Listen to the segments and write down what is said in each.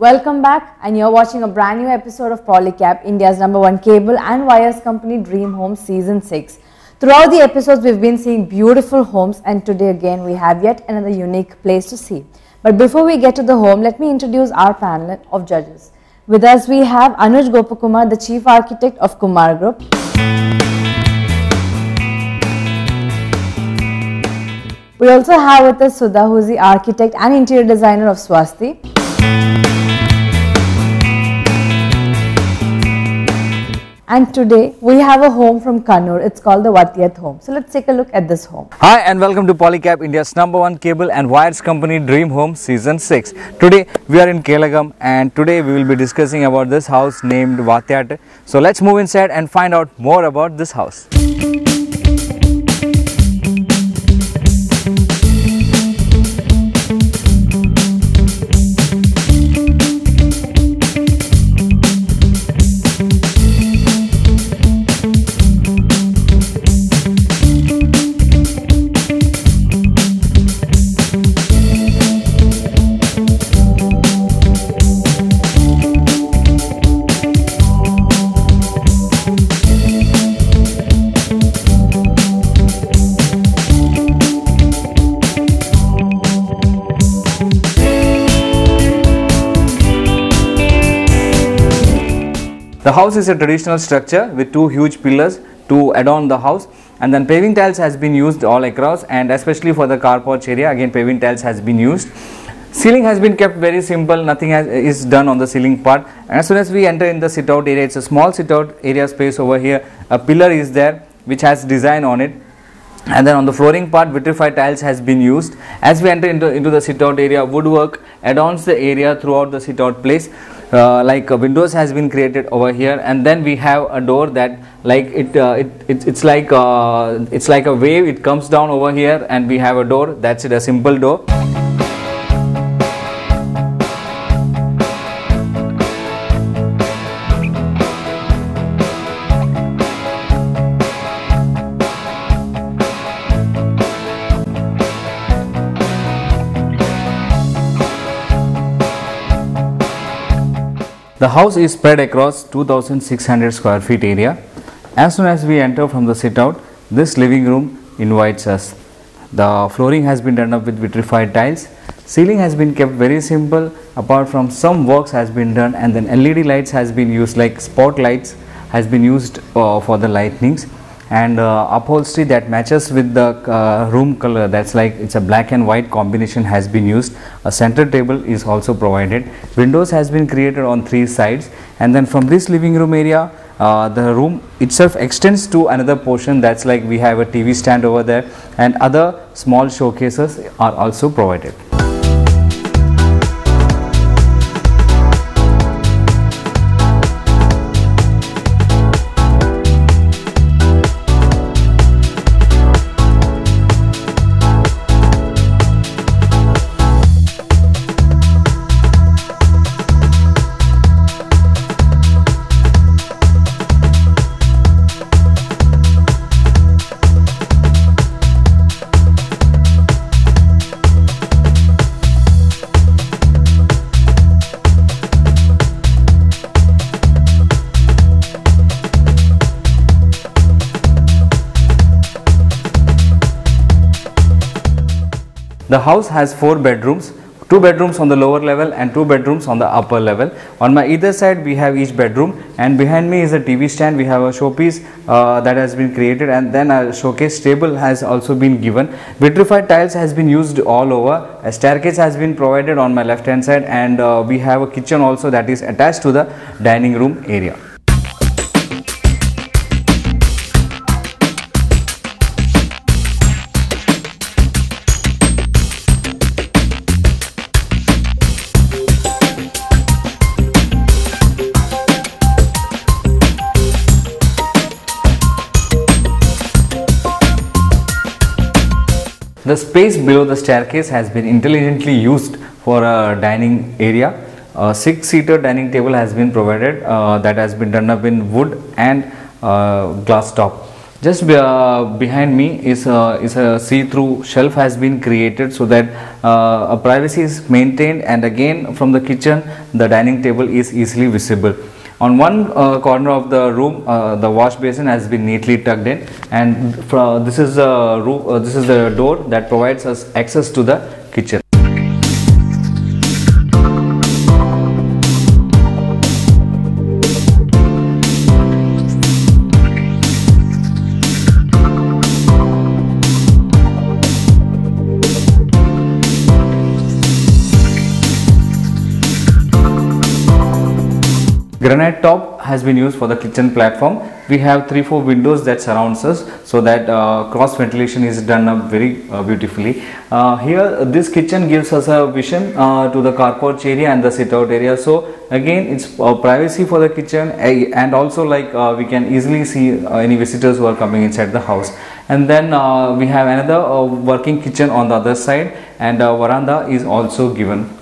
Welcome back, and you're watching a brand new episode of Polycab, India's #1 cable and wires company Dream Home Season 6. Throughout the episodes, we've been seeing beautiful homes, and today again we have yet another unique place to see. But before we get to the home, let me introduce our panel of judges. With us we have Anuj Gopakumar, the Chief Architect of Kumar Group. We also have with us Sudha, who is the Architect and Interior Designer of Swasti. And today we have a home from Kannur. It's called the Vatyattu House. So let's take a look at this home. Hi and welcome to Polycab, India's #1 cable and wires company Dream Home Season 6. Today we are in Kelagam and today we will be discussing about this house named Vatyattu. So let's move inside and find out more about this house. The house is a traditional structure with two huge pillars to adorn the house, and then paving tiles has been used all across, and especially for the car porch area again paving tiles has been used. Ceiling has been kept very simple, nothing is done on the ceiling part. And as soon as we enter in the sit out area, it's a small sit out area space over here. A pillar is there which has design on it. And then on the flooring part, vitrified tiles has been used. As we enter into the sit out area, woodwork adorns the area throughout the sit out place. Windows has been created over here, and then we have a door that it's like a wave. It comes down over here, and we have a door. That's it, a simple door. The house is spread across 2600 square feet area. As soon as we enter from the sit out, this living room invites us. The flooring has been done up with vitrified tiles. Ceiling has been kept very simple, apart from some works has been done, and then LED lights has been used, like spotlights has been used for the lightnings, and upholstery that matches with the room color, that's like it's a black and white combination has been used. A center table is also provided. Windows has been created on 3 sides, and then from this living room area the room itself extends to another portion, that's like we have a TV stand over there, and other small showcases are also provided. The house has 4 bedrooms, 2 bedrooms on the lower level and 2 bedrooms on the upper level. On my either side we have each bedroom, and behind me is a TV stand. We have a showpiece that has been created, and then a showcase table has also been given. Vitrified tiles has been used all over. A staircase has been provided on my left hand side, and we have a kitchen also that is attached to the dining room area. The space below the staircase has been intelligently used for a dining area. A 6-seater dining table has been provided that has been done up in wood and glass top. Just behind me is a see-through shelf has been created so that a privacy is maintained, and again from the kitchen the dining table is easily visible. On one corner of the room, the wash basin has been neatly tucked in, and this is the door that provides us access to the kitchen. Granite top has been used for the kitchen platform. We have 3-4 windows that surrounds us, so that cross ventilation is done up very beautifully. Here this kitchen gives us a vision to the car porch area and the sit out area. So again, it's privacy for the kitchen, and also like we can easily see any visitors who are coming inside the house. And then we have another working kitchen on the other side, and veranda is also given.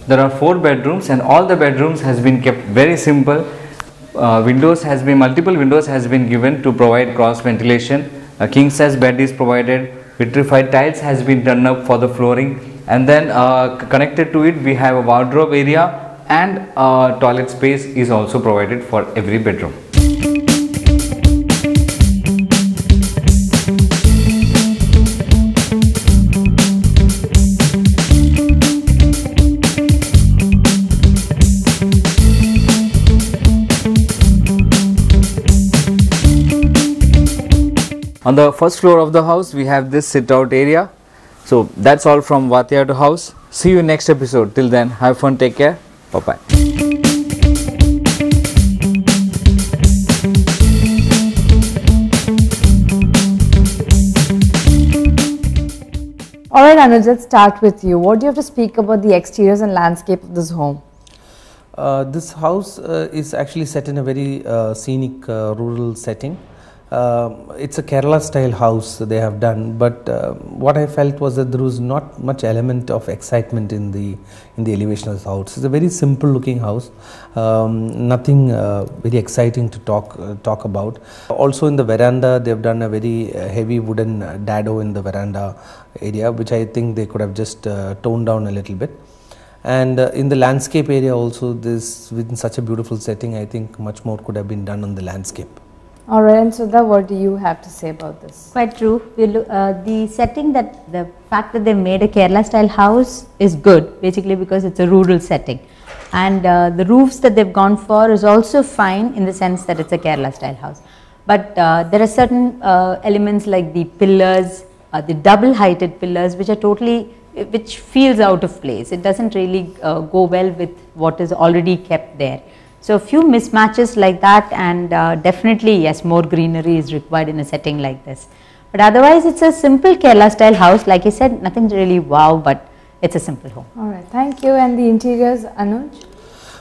There are 4 bedrooms, and all the bedrooms has been kept very simple. Multiple windows has been given to provide cross ventilation. A king size bed is provided. Vitrified tiles has been done up for the flooring, and then connected to it we have a wardrobe area, and toilet space is also provided for every bedroom. On the first floor of the house, we have this sit-out area. So that's all from Vatyattu House. See you in next episode. Till then, have fun, take care. Bye-bye. Alright Anuj, let's start with you. What do you have to speak about the exteriors and landscape of this home? This house is actually set in a very scenic rural setting. It's a Kerala style house they have done, but what I felt was that there was not much element of excitement in the elevation of the house. It's a very simple looking house, nothing very exciting to talk about. Also in the veranda they have done a very heavy wooden dado in the veranda area, which I think they could have just toned down a little bit. And in the landscape area also, this within such a beautiful setting, I think much more could have been done on the landscape. Alright, and Sudha, what do you have to say about this? Quite true. The setting, that the fact that they made a Kerala style house is good, basically because it's a rural setting, and the roofs that they've gone for is also fine in the sense that it's a Kerala style house. But there are certain elements like the pillars, the double heighted pillars, which feels out of place. It doesn't really go well with what is already kept there. So a few mismatches like that, and definitely yes, more greenery is required in a setting like this. But otherwise it's a simple Kerala style house. Like I said, nothing really wow, but it's a simple home. Alright, thank you. And the interiors, Anuj?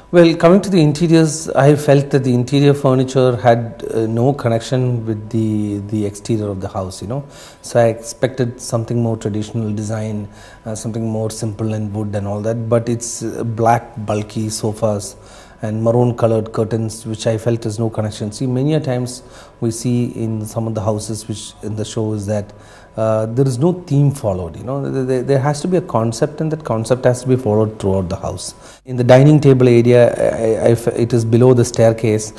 Well, coming to the interiors, I felt that the interior furniture had no connection with the exterior of the house, you know. So I expected something more traditional design, something more simple in wood and all that, but it's black bulky sofas and maroon colored curtains, which I felt is no connection. See, many a times we see in some of the houses which in the show is that there is no theme followed. There has to be a concept, and that concept has to be followed throughout the house. In the dining table area, it is below the staircase,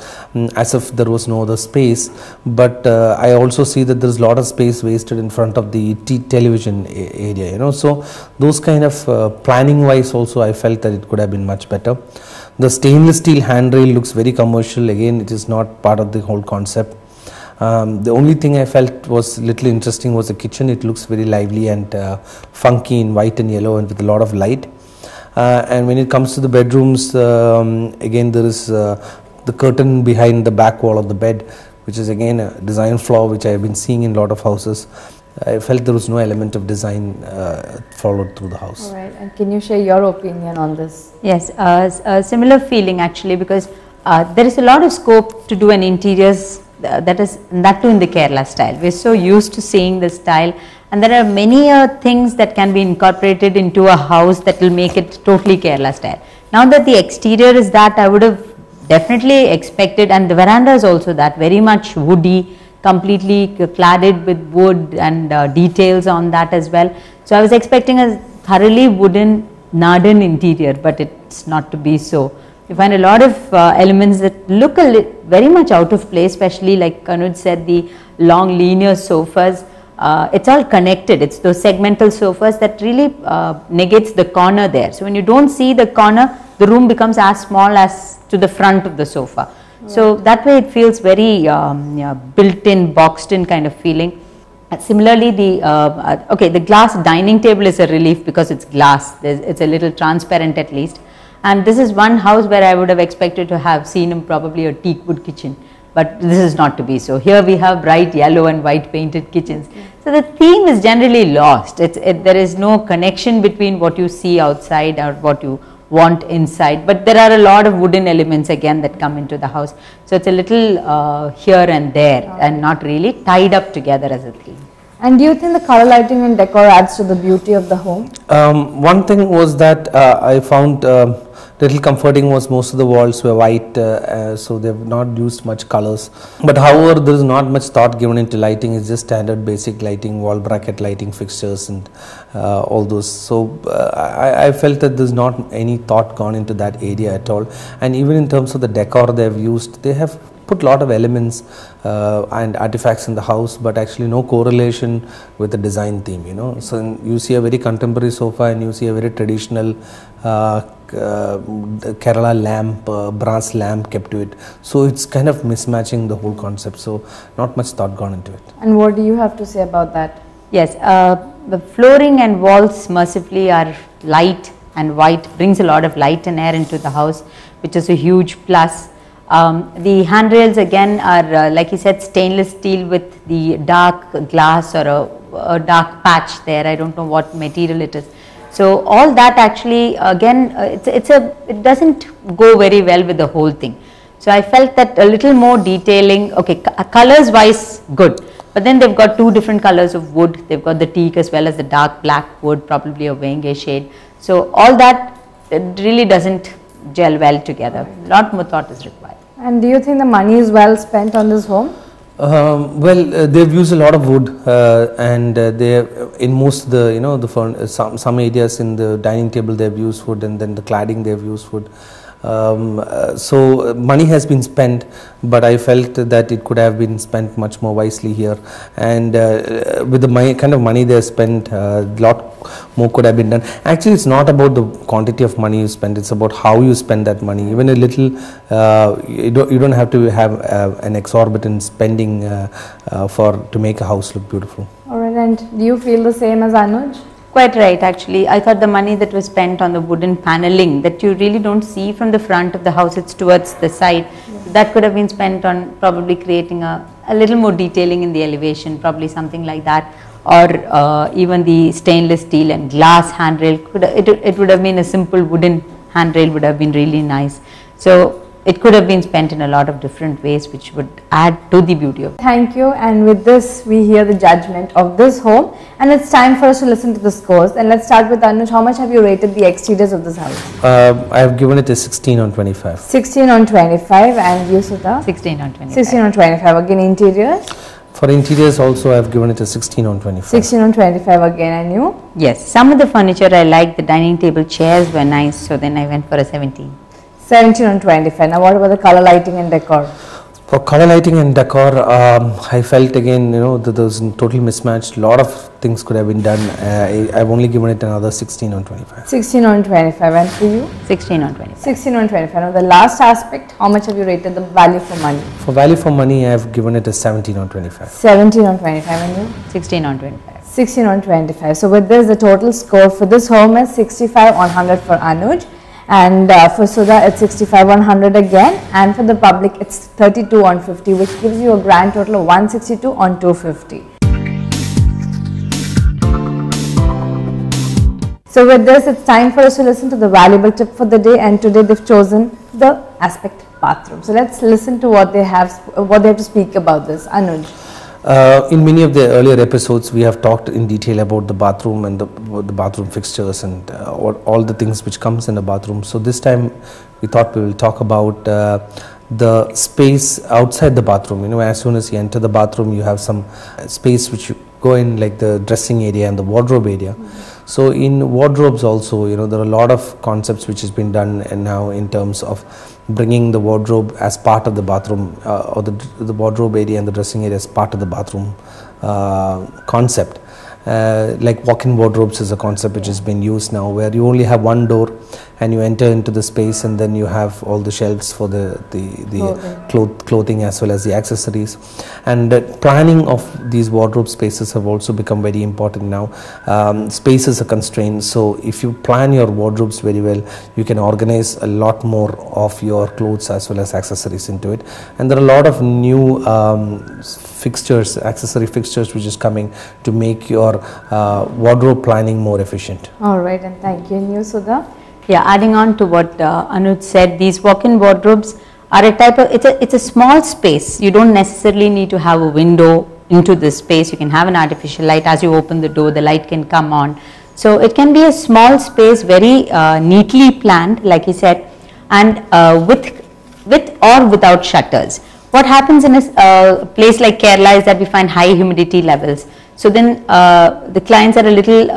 as if there was no other space. But I also see that there is a lot of space wasted in front of the television area. So those kind of planning wise also I felt that it could have been much better. The stainless steel handrail looks very commercial. Again, it is not part of the whole concept. The only thing I felt was little interesting was the kitchen. It looks very lively and funky in white and yellow and with a lot of light. And when it comes to the bedrooms, again there is the curtain behind the back wall of the bed, which is again a design flaw which I have been seeing in a lot of houses. I felt there was no element of design followed through the house. All right, and can you share your opinion on this? Yes, a similar feeling actually, because there is a lot of scope to do an interiors that too in the Kerala style. We're so used to seeing this style, and there are many things that can be incorporated into a house that will make it totally Kerala style. Now that the exterior is that, I would have definitely expected, and the veranda is also that, very much woody, completely cladded with wood and details on that as well. So I was expecting a thoroughly wooden Narden interior, but it's not to be so. You find a lot of elements that look very much out of place, especially like Kannur said, the long linear sofas. It's all connected. It's those segmental sofas that really negates the corner there. So when you don't see the corner, the room becomes as small as to the front of the sofa. Yeah. So that way it feels very built-in, boxed-in kind of feeling. Similarly, the glass dining table is a relief because it's glass. It's a little transparent at least. And this is one house where I would have expected to have seen probably a teak wood kitchen, but this is not to be so. Here we have bright yellow and white painted kitchens. So the theme is generally lost. There is no connection between what you see outside or what you want inside, but there are a lot of wooden elements again that come into the house. So it's a little here and there and not really tied up together as a theme. And do you think the color lighting and decor adds to the beauty of the home? One thing was that I found little comforting was most of the walls were white, so they have not used much colors. But however, there is not much thought given into lighting. It's just standard basic lighting, wall bracket lighting fixtures and all those. So I felt that there's not any thought gone into that area at all. And even in terms of the decor they have used, they have put a lot of elements and artifacts in the house, but actually no correlation with the design theme, So you see a very contemporary sofa and you see a very traditional Kerala lamp, brass lamp kept to it. So it's kind of mismatching the whole concept. So not much thought gone into it. And what do you have to say about that? Yes, the flooring and walls mercifully are light and white, brings a lot of light and air into the house, which is a huge plus. The handrails again are like you said, stainless steel with the dark glass or a dark patch there. I don't know what material it is. So all that actually again it doesn't go very well with the whole thing. So I felt that a little more detailing, okay, colors wise good, but then they've got two different colors of wood. They've got the teak as well as the dark black wood, probably a Wenge shade. So all that really doesn't gel well together. A lot more thought is required. And do you think the money is well spent on this home? They've used a lot of wood, and they in most of the some areas in the dining table they've used wood, and then the cladding they've used wood. So money has been spent, but I felt that it could have been spent much more wisely here, and with the kind of money they spent, a lot more could have been done. Actually, it's not about the quantity of money you spend, it's about how you spend that money. Even a little, you don't have to have an exorbitant spending to make a house look beautiful. Alright, and do you feel the same as Anuj? Quite right, actually. I thought the money that was spent on the wooden paneling that you really don't see from the front of the house, it's towards the side. Yeah. That could have been spent on probably creating a little more detailing in the elevation, probably something like that. Or even the stainless steel and glass handrail, it would have been a simple wooden handrail would have been really nice. So it could have been spent in a lot of different ways, which would add to the beauty of it. Thank you, and with this we hear the judgment of this home, and it's time for us to listen to the scores. And let's start with Anuj. How much have you rated the exteriors of this house? I have given it a 16 on 25. 16 on 25, and you, Sudha? 16 on 25. 16 on 25. Again, interiors? For interiors also I have given it a 16 on 25. 16 on 25 again, and you? Yes, some of the furniture I liked, the dining table chairs were nice, so then I went for a 17. 17 on 25. Now what about the color lighting and decor? For color lighting and decor, I felt again, that there was total mismatch. A lot of things could have been done. I've only given it another 16 on 25. 16 on 25, and for you? 16 on 25. 16 on 25. Now the last aspect, how much have you rated the value for money? For value for money, I have given it a 17 on 25. 17 on 25, and you? 16 on 25. 16 on 25. So with this, the total score for this home is 65 on 100 for Anuj, and for Sudha it's 65 on 100 again, and for the public it's 32 on 50, which gives you a grand total of 162 on 250. So with this, it's time for us to listen to the valuable tip for the day, and today they've chosen the aspect bathroom. So let's listen to what they have to speak about this. Anuj. In many of the earlier episodes, we have talked in detail about the bathroom and the bathroom fixtures and all the things which comes in the bathroom. So this time, we thought we will talk about the space outside the bathroom. As soon as you enter the bathroom, you have some space which you go in, like the dressing area and the wardrobe area. So in wardrobes also, there are a lot of concepts which has been done and now in terms of bringing the wardrobe as part of the bathroom or the wardrobe area and the dressing area as part of the bathroom concept. Like walk-in wardrobes is a concept which has been used now, where you only have one door and you enter into the space, and then you have all the shelves for the clothing as well as the accessories. And planning of these wardrobe spaces have also become very important now. Spaces are constrained, so if you plan your wardrobes very well, you can organize a lot more of your clothes as well as accessories into it. And there are a lot of new fixtures, accessory fixtures which is coming to make your wardrobe planning more efficient. All right, and thank you. And you, Sudha? Yeah, adding on to what Anuj said, these walk-in wardrobes are a type of, it's a small space. You don't necessarily need to have a window into this space. You can have an artificial light. As you open the door, the light can come on. So it can be a small space, very neatly planned, like he said, and with or without shutters. What happens in a place like Kerala is that we find high humidity levels. So then the clients are a little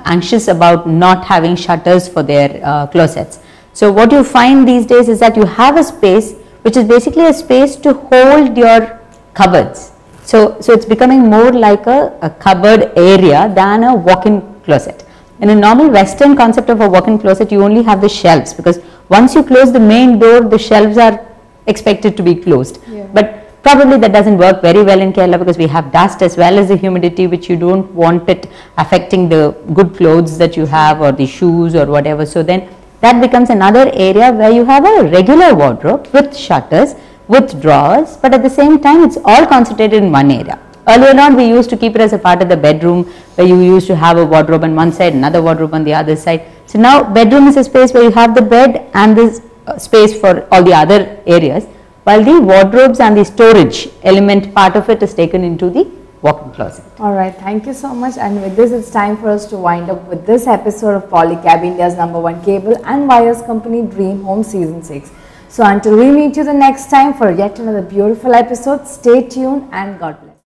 anxious about not having shutters for their closets. So what you find these days is that you have a space which is basically a space to hold your cupboards. So it's becoming more like a cupboard area than a walk-in closet. In a normal Western concept of a walk-in closet, you only have the shelves, because once you close the main door, the shelves are expected to be closed. Yeah. But probably that doesn't work very well in Kerala, because we have dust as well as the humidity, which you don't want it affecting the good clothes that you have or the shoes or whatever. So then that becomes another area where you have a regular wardrobe with shutters, with drawers, but at the same time it's all concentrated in one area. Earlier on, we used to keep it as a part of the bedroom, where you used to have a wardrobe on one side, another wardrobe on the other side. So now bedroom is a space where you have the bed and this space for all the other areas, while the wardrobes and the storage element part of it is taken into the walk-in closet. All right, thank you so much. And with this, it's time for us to wind up with this episode of Polycab, India's #1 cable and wires company, Dream Home Season 6. So until we meet you the next time for yet another beautiful episode, stay tuned and God bless.